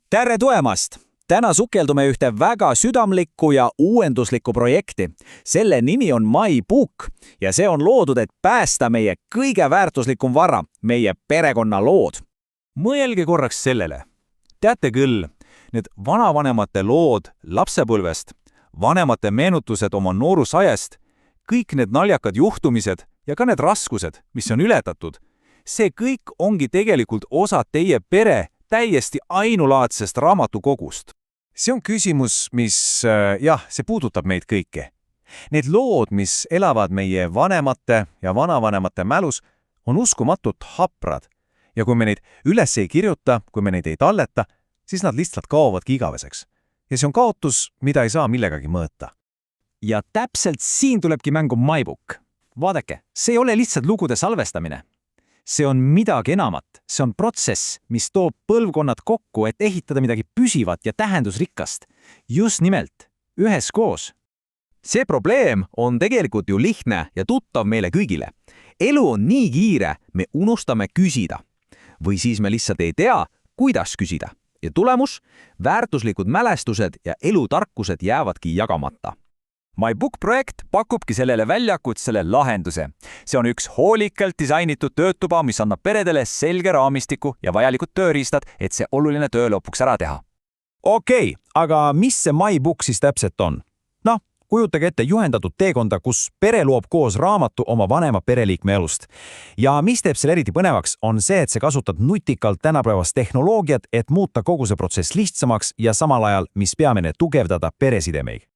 Tere tulemast! Täna sukeldume ühte väga südamlikku ja uuenduslikku projekti. Selle nimi on MyBook ja see on loodud, et päästa meie kõige väärtuslikum vara, meie perekonna lood. Mõelge korraks sellele. Teate küll, need vanavanemate lood lapsepõlvest, vanemate meenutused oma noorusajast, kõik need naljakad juhtumised ja ka need raskused, mis on ületatud, see kõik ongi tegelikult osa teie pere täiesti ainulaadsest raamatukogust. See on küsimus, mis, see puudutab meid kõiki. Need lood, mis elavad meie vanemate ja vanavanemate mälus, on uskumatult haprad. Ja kui me neid üles ei kirjuta, kui me neid ei talleta, siis nad lihtsalt kaovadki igaveseks. Ja see on kaotus, mida ei saa millegagi mõõta. Ja täpselt siin tulebki mängu MyBook. Vaadake, see ei ole lihtsalt lugude salvestamine. See on midagi enamat. See on protsess, mis toob põlvkonnad kokku, et ehitada midagi püsivat ja tähendusrikkast. Just nimelt, üheskoos. See probleem on tegelikult ju lihtne ja tuttav meile kõigile. Elu on nii kiire, me unustame küsida. Või siis me lihtsalt ei tea, kuidas küsida. Ja tulemus, väärtuslikud mälestused ja elutarkused jäävadki jagamata. MyBook projekt pakubki sellele väljakutsele lahenduse. See on üks hoolikalt disainitud töötuba, mis annab peredele selge raamistiku ja vajalikud tööriistad, et see oluline töö lõpuks ära teha. Okei, aga mis see MyBook siis täpselt on? Kujutage ette juhendatud teekonda, kus pere loob koos raamatu oma vanema pereliikme elust. Ja mis teeb selle eriti põnevaks, on see, et see kasutad nutikalt tänapäevast tehnoloogiat, et muuta kogu see protsess lihtsamaks ja samal ajal, mis peamine, tugevdada peresidemeid.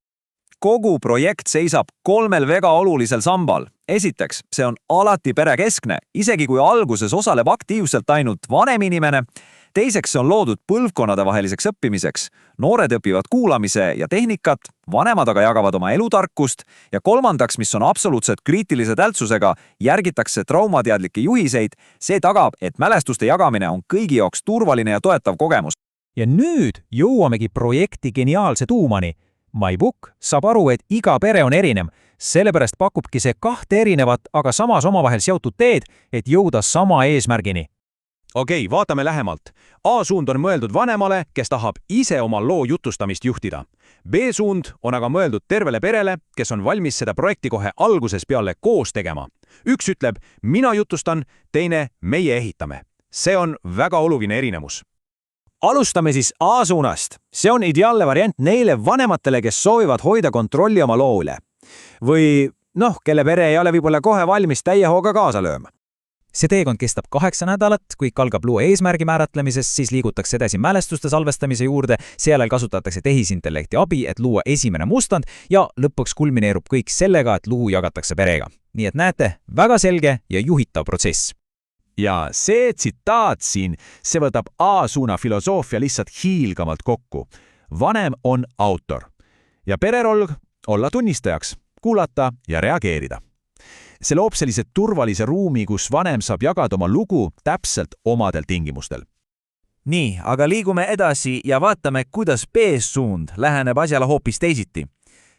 Kogu projekt seisab 3 väga olulisel sambal. Esiteks, see on alati perekeskne, isegi kui alguses osaleb aktiivselt ainult vanem inimene. Teiseks, see on loodud põlvkonnadevaheliseks õppimiseks. Noored õpivad kuulamise ja tehnikat, vanemad aga jagavad oma elutarkust ja kolmandaks, mis on absoluutselt kriitilise tähtsusega, järgitakse traumateadlikke juhiseid. See tagab, et mälestuste jagamine on kõigi jaoks turvaline ja toetav kogemus. Ja nüüd jõuamegi projekti geniaalse tuumani. MyBook saab aru, et iga pere on erinev, sellepärast pakubki see 2 erinevat, aga samas omavahel seotud teed, et jõuda sama eesmärgini. Okei, vaatame lähemalt. A-suund on mõeldud vanemale, kes tahab ise oma loo jutustamist juhtida. B-suund on aga mõeldud tervele perele, kes on valmis seda projekti kohe alguses peale koos tegema. Üks ütleb, mina jutustan, teine, meie ehitame. See on väga oluline erinevus. Alustame siis A-suunast. See on ideaalne variant neile vanematele, kes soovivad hoida kontrolli oma loo üle. Või kelle pere ei ole võib-olla kohe valmis täie hooga kaasa lööma. See teekond kestab 8 nädalat, kui algab loo eesmärgi määratlemisest, siis liigutakse edasi mälestuste salvestamise juurde, seejärel kasutatakse tehisintellekti abi, et luua esimene mustand ja lõpuks kulmineerub kõik sellega, et lugu jagatakse perega. Nii et näete, väga selge ja juhitav protsess. Ja see tsitaat siin, see võtab A-suuna filosoofia lihtsalt hiilgamalt kokku. Vanem on autor ja pereroll olla tunnistajaks, kuulata ja reageerida. See loob sellise turvalise ruumi, kus vanem saab jagada oma lugu täpselt omadel tingimustel. Nii, aga liigume edasi ja vaatame, kuidas B-suund läheneb asjale hoopis teisiti.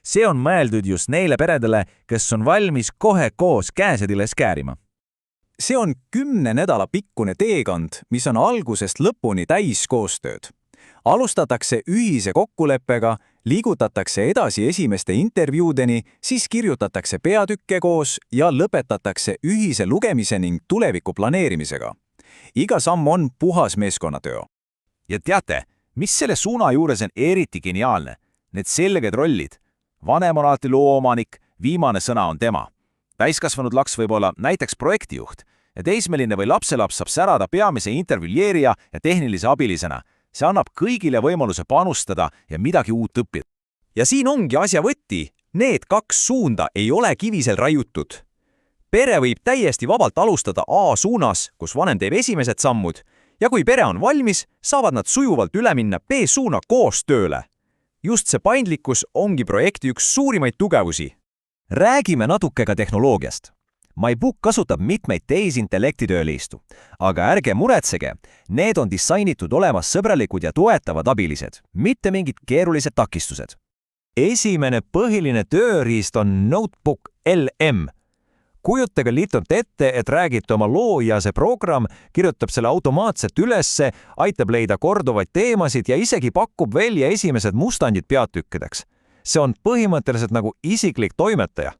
See on mõeldud just neile peredele, kes on valmis kohe koos käesedilles käärima. See on 10 nädala pikkune teekond, mis on algusest lõpuni täis koostööd. Alustatakse ühise kokkuleppega, liigutatakse edasi esimeste intervjuudeni, siis kirjutatakse peatükke koos ja lõpetatakse ühise lugemise ning tuleviku planeerimisega. Iga samm on puhas meeskonnatöö. Ja teate, mis selle suuna juures on eriti geniaalne? Need selged rollid. Vanem on alati loomanik, viimane sõna on tema. Täiskasvanud laks võib olla näiteks projektijuht ja teismeline või lapselaps saab särada peamise intervjueerija ja tehnilise abilisena. See annab kõigile võimaluse panustada ja midagi uut õppida. Ja siin ongi asja võtti. Need 2 suunda ei ole kivisel raiutud. Pere võib täiesti vabalt alustada A-suunas, kus vanem teeb esimesed sammud, ja kui pere on valmis, saavad nad sujuvalt üle minna B-suuna koos tööle. Just see paindlikkus ongi projekti üks suurimaid tugevusi. Räägime natuke ka tehnoloogiast. MyBook kasutab mitmeid tehisintellekti tööliistu, aga ärge muretsege, need on disainitud olemas sõbralikud ja toetavad abilised, mitte mingid keerulised takistused. Esimene põhiline tööriist on Notebook LM. kujutage lihtsalt ette, et räägite oma loo ja see programm kirjutab selle automaatselt ülesse, aitab leida korduvaid teemasid ja isegi pakub välja esimesed mustandid peatükkideks. See on põhimõtteliselt nagu isiklik toimetaja.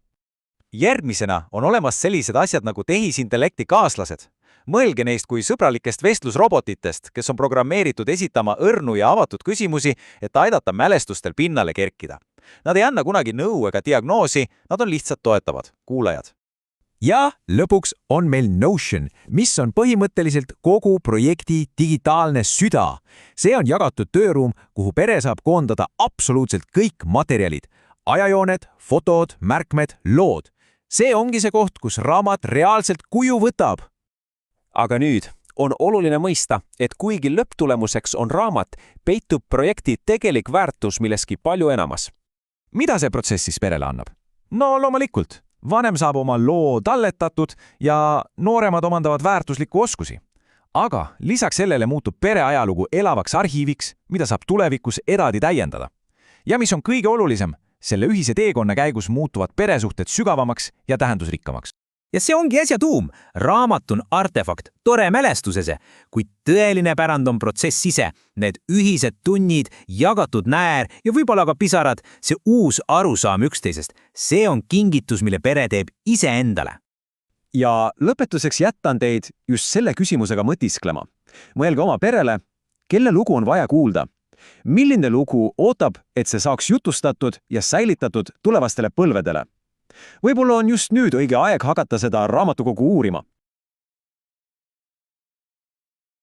Järgmisena on olemas sellised asjad nagu tehisintellekti kaaslased. Mõelge neist kui sõbralikest vestlusrobotitest, kes on programmeeritud esitama õrnu ja avatud küsimusi, et aidata mälestustel pinnale kerkida. Nad ei anna kunagi nõu ega diagnoosi, nad on lihtsalt toetavad kuulajad. Ja lõpuks on meil Notion, mis on põhimõtteliselt kogu projekti digitaalne süda. See on jagatud tööruum, kuhu pere saab koondada absoluutselt kõik materjalid. Ajajooned, fotod, märkmed, lood. See ongi see koht, kus raamat reaalselt kuju võtab. Aga nüüd on oluline mõista, et kuigi lõpptulemuseks on raamat, peitub projekti tegelik väärtus milleski palju enamas. Mida see protsess siis perele annab? No loomulikult. Vanem saab oma loo talletatud ja nooremad omandavad väärtuslikku oskusi. Aga lisaks sellele muutub pere ajalugu elavaks arhiiviks, mida saab tulevikus edasi täiendada. Ja mis on kõige olulisem, selle ühise teekonna käigus muutuvad peresuhted sügavamaks ja tähendusrikkamaks. Ja see ongi asja tuum. Raamat on artefakt, tore mälestusese, kuid tõeline pärand on protsess ise. Need ühised tunnid, jagatud näär ja võib-olla ka pisarad, see uus arusaam üksteisest. See on kingitus, mille pere teeb ise endale. Ja lõpetuseks jätan teid just selle küsimusega mõtisklema. Mõelge oma perele, kelle lugu on vaja kuulda. Milline lugu ootab, et see saaks jutustatud ja säilitatud tulevastele põlvedele? Võib-olla on just nüüd õige aeg hakata seda raamatukogu uurima.